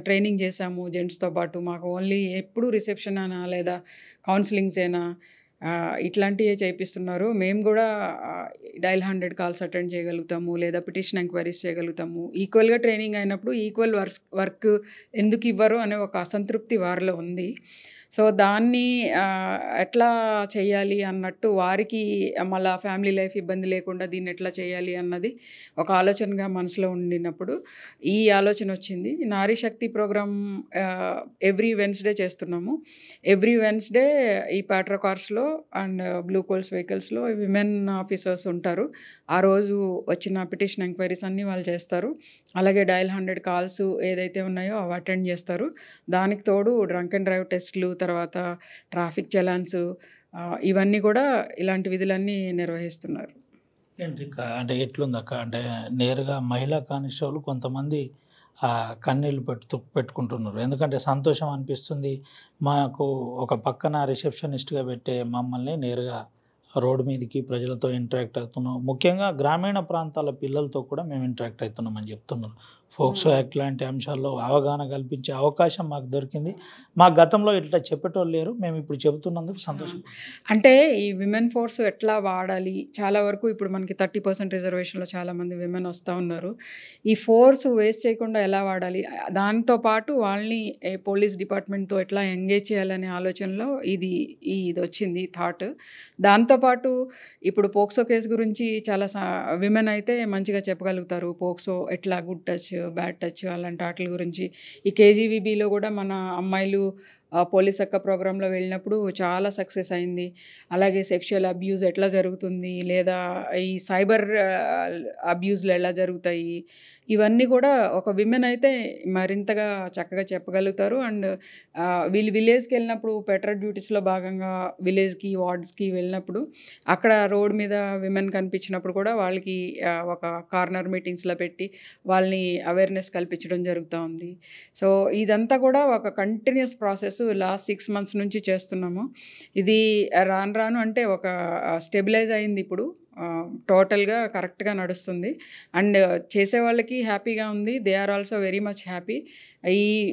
ట్రైనింగ్ చేసాము జెంట్స్తో పాటు. మాకు ఓన్లీ ఎప్పుడు రిసెప్షన్ అయినా లేదా కౌన్సిలింగ్స్ అయినా ఇట్లాంటివే చేయిస్తున్నారు. మేము కూడా డైల్ 100 కాల్స్ అటెండ్ చేయగలుగుతాము లేదా పిటిషన్ ఎంక్వైరీస్ చేయగలుగుతాము. ఈక్వల్గా ట్రైనింగ్ అయినప్పుడు ఈక్వల్ వర్క్ ఎందుకు ఇవ్వరు అనే ఒక అసంతృప్తి వారిలో ఉంది. సో దాన్ని ఎట్లా చేయాలి అన్నట్టు వారికి మళ్ళీ ఫ్యామిలీ లైఫ్ ఇబ్బంది లేకుండా దీన్ని ఎట్లా చేయాలి అన్నది ఒక ఆలోచనగా మనసులో ఉండినప్పుడు ఈ ఆలోచన వచ్చింది. Nari Shakti program every Wednesday చేస్తున్నాము. ఎవ్రీ వెన్స్డే ఈ పాట్రా కార్స్లో అండ్ బ్లూ కోల్స్ వెహికల్స్లో విమెన్ ఆఫీసర్స్ ఉంటారు. ఆ రోజు వచ్చిన పిటిషన్ ఎంక్వైరీస్ అన్నీ వాళ్ళు చేస్తారు. అలాగే డయల్ 100 కాల్స్ ఏదైతే ఉన్నాయో అవి అటెండ్ చేస్తారు. దానికి తోడు డ్రంక్ అండ్ డ్రైవ్ టెస్ట్లు, తర్వాత ట్రాఫిక్ చలాన్స్, ఇవన్నీ కూడా ఇలాంటి విధులన్నీ నిర్వహిస్తున్నారు. ఏంటి అంటే ఎట్లుందక్క, అంటే నేరుగా మహిళా కానిస్టేబుల్ కొంతమంది కన్నీళ్ళు పెట్టుకుంటున్నారు. ఎందుకంటే సంతోషం అనిపిస్తుంది. మాకు ఒక పక్కన రిసెప్షనిస్ట్గా పెట్టే మమ్మల్ని నేరుగా రోడ్డు మీదకి ప్రజలతో ఇంటరాక్ట్ అవుతున్నాం. ముఖ్యంగా గ్రామీణ ప్రాంతాల పిల్లలతో కూడా మేము ఇంటరాక్ట్ అవుతున్నామని చెప్తున్నారు. ఫోక్సో యాక్ట్ లాంటి అంశాల్లో అవగాహన కల్పించే అవకాశం మాకు దొరికింది. మా గతంలో ఇట్లా చెప్పేటోళ్ళు లేరు, మేము ఇప్పుడు చెబుతున్నందుకు సంతోషం. అంటే ఈ విమెన్ ఫోర్స్ ఎట్లా వాడాలి, చాలా వరకు ఇప్పుడు మనకి 30% రిజర్వేషన్లో చాలామంది విమెన్ వస్తూ ఉన్నారు. ఈ ఫోర్స్ వేస్ట్ చేయకుండా ఎలా వాడాలి, దాంతోపాటు వాళ్ళని పోలీస్ డిపార్ట్మెంట్తో ఎట్లా ఎంగేజ్ చేయాలనే ఆలోచనలో ఇది వచ్చింది థాట్. దాంతోపాటు ఇప్పుడు పోక్సో కేసు గురించి చాలా విమెన్ అయితే మంచిగా చెప్పగలుగుతారు. పోక్సో ఎట్లా గుడ్ టచ్, బ్యాడ్ టచ్ అలాంటి వాటి గురించి. ఈ కేజీవీబీలో కూడా మన అమ్మాయిలు పోలీస్ అక్క ప్రోగ్రాంలో వెళ్ళినప్పుడు చాలా సక్సెస్ అయింది. అలాగే సెక్షువల్ అబ్యూజ్ ఎట్లా జరుగుతుంది, లేదా ఈ సైబర్ అబ్యూజ్లు ఎలా జరుగుతాయి, ఇవన్నీ కూడా ఒక విమెన్ అయితే మరింతగా చక్కగా చెప్పగలుగుతారు. అండ్ వీళ్ళు విలేజ్కి వెళ్ళినప్పుడు పెట్రోల్ డ్యూటీస్లో భాగంగా విలేజ్కి వార్డ్స్కి వెళ్ళినప్పుడు అక్కడ రోడ్ మీద విమెన్ కనిపించినప్పుడు కూడా వాళ్ళకి ఒక కార్నర్ మీటింగ్స్లో పెట్టి వాళ్ళని అవేర్నెస్ కల్పించడం జరుగుతూ ఉంది. సో ఇదంతా కూడా ఒక కంటిన్యూస్ ప్రాసెస్ లాస్ట్ 6 months నుంచి చేస్తున్నాము. ఇది రాను అంటే ఒక స్టెబిలైజ్ అయింది. ఇప్పుడు టోటల్గా కరెక్ట్గా నడుస్తుంది. అండ్ చేసే వాళ్ళకి హ్యాపీగా ఉంది. They are also very much happy.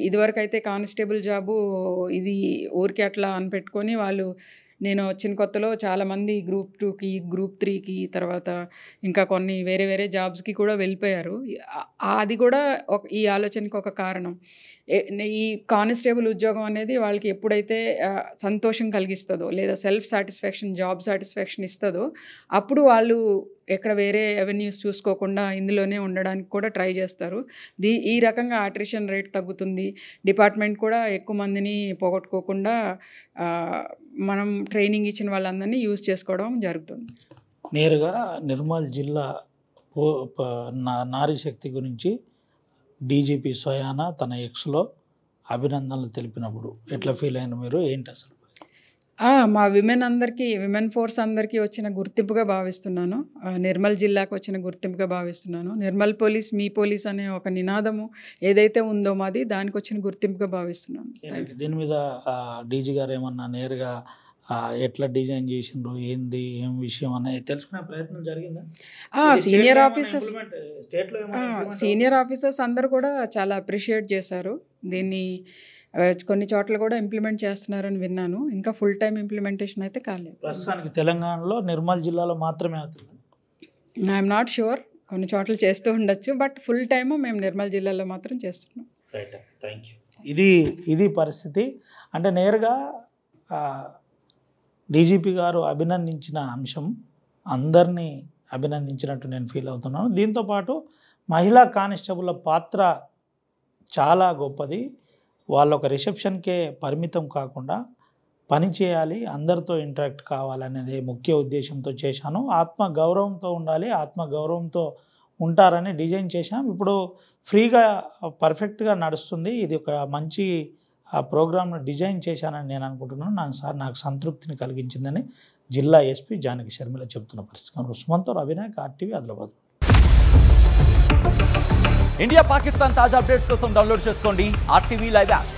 ఇదివరకు అయితే కానిస్టేబుల్ జాబు ఇది ఊరికే అట్లా అనిపెట్టుకొని వాళ్ళు, నేను వచ్చిన కొత్తలో చాలామంది గ్రూప్ 2కి, గ్రూప్ 3కి, తర్వాత ఇంకా కొన్ని వేరే వేరే జాబ్స్కి కూడా వెళ్ళిపోయారు. అది కూడా ఈ ఆలోచనకి ఒక కారణం. ఈ కానిస్టేబుల్ ఉద్యోగం అనేది వాళ్ళకి ఎప్పుడైతే సంతోషం కలిగిస్తుందో లేదా సెల్ఫ్ సాటిస్ఫాక్షన్, జాబ్ సాటిస్ఫాక్షన్ ఇస్తుందో అప్పుడు వాళ్ళు ఎక్కడ వేరే అవెన్యూస్ చూసుకోకుండా ఇందులోనే ఉండడానికి కూడా ట్రై చేస్తారు. ఈ రకంగా అట్రిషన్ రేట్ తగ్గుతుంది. డిపార్ట్మెంట్ కూడా ఎక్కువ మందిని పోగొట్టుకోకుండా మనం ట్రైనింగ్ ఇచ్చిన వాళ్ళందరినీ యూజ్ చేసుకోవడం జరుగుతుంది. నేరుగా నిర్మల్ జిల్లా నారీ శక్తి గురించి డీజీపీ స్వయానా తన ఎక్స్లో అభినందనలు తెలిపినప్పుడు ఎట్లా ఫీల్ అయిన మీరు, ఏంటి అసలు? మా విమెన్ ఫోర్స్ అందరికీ వచ్చిన గుర్తింపుగా భావిస్తున్నాను. నిర్మల్ జిల్లాకు వచ్చిన గుర్తింపుగా భావిస్తున్నాను. నిర్మల్ పోలీస్ మీ పోలీస్ అనే ఒక నినాదము ఏదైతే ఉందో మాది, దానికి వచ్చిన గుర్తింపుగా భావిస్తున్నాను. దీని మీద డీజీ గారు ఏమన్నా నేరుగా ఎట్లా డిజైన్ చేసిండ్రు, ఏంది ఏం విషయం అనేది తెలుసుకునే ప్రయత్నం జరిగిందా? సీనియర్ ఆఫీసర్స్ అందరూ కూడా చాలా అప్రిషియేట్ చేశారు దీన్ని. కొన్ని చోట్ల కూడా ఇంప్లిమెంట్ చేస్తున్నారని విన్నాను. ఇంకా ఫుల్ టైం ఇంప్లిమెంటేషన్ అయితే కాలేదు. ప్రస్తుతానికి తెలంగాణలో నిర్మల్ జిల్లాలో మాత్రమే అవుతుంది. ఐఎమ్ నాట్ షూర్, కొన్ని చోట్ల చేస్తూ ఉండొచ్చు, బట్ ఫుల్ టైము మేము నిర్మల్ జిల్లాలో మాత్రం చేస్తున్నాం. Right, thank you. ఇది పరిస్థితి. అంటే నేరుగా డీజీపీ గారు అభినందించిన అంశం అందరినీ అభినందించినట్టు నేను ఫీల్ అవుతున్నాను. దీంతోపాటు మహిళా కానిస్టేబుల్ల పాత్ర చాలా గొప్పది. వాళ్ళు ఒక రిసెప్షన్కే పరిమితం కాకుండా పని చేయాలి, అందరితో ఇంటరాక్ట్ కావాలనేది ముఖ్య ఉద్దేశంతో చేశాను. ఆత్మగౌరవంతో ఉండాలి, ఆత్మగౌరవంతో ఉంటారని డిజైన్ చేశాం. ఇప్పుడు ఫ్రీగా పర్ఫెక్ట్గా నడుస్తుంది. ఇది ఒక మంచి ప్రోగ్రామ్ను డిజైన్ చేశానని నేను అనుకుంటున్నాను. నాకు సంతృప్తిని కలిగించిందని జిల్లా ఎస్పీ జానకి శర్మిల చెబుతున్న పరిస్థితి. సుమంతో అవినాయక్, RTV, ఆదిలాబాద్. ఇండియా పాకిస్తాన్ తాజా అప్డేట్స్ కోసం డౌన్లోడ్ చేసుకోండి RTV లైవ్ యాప్.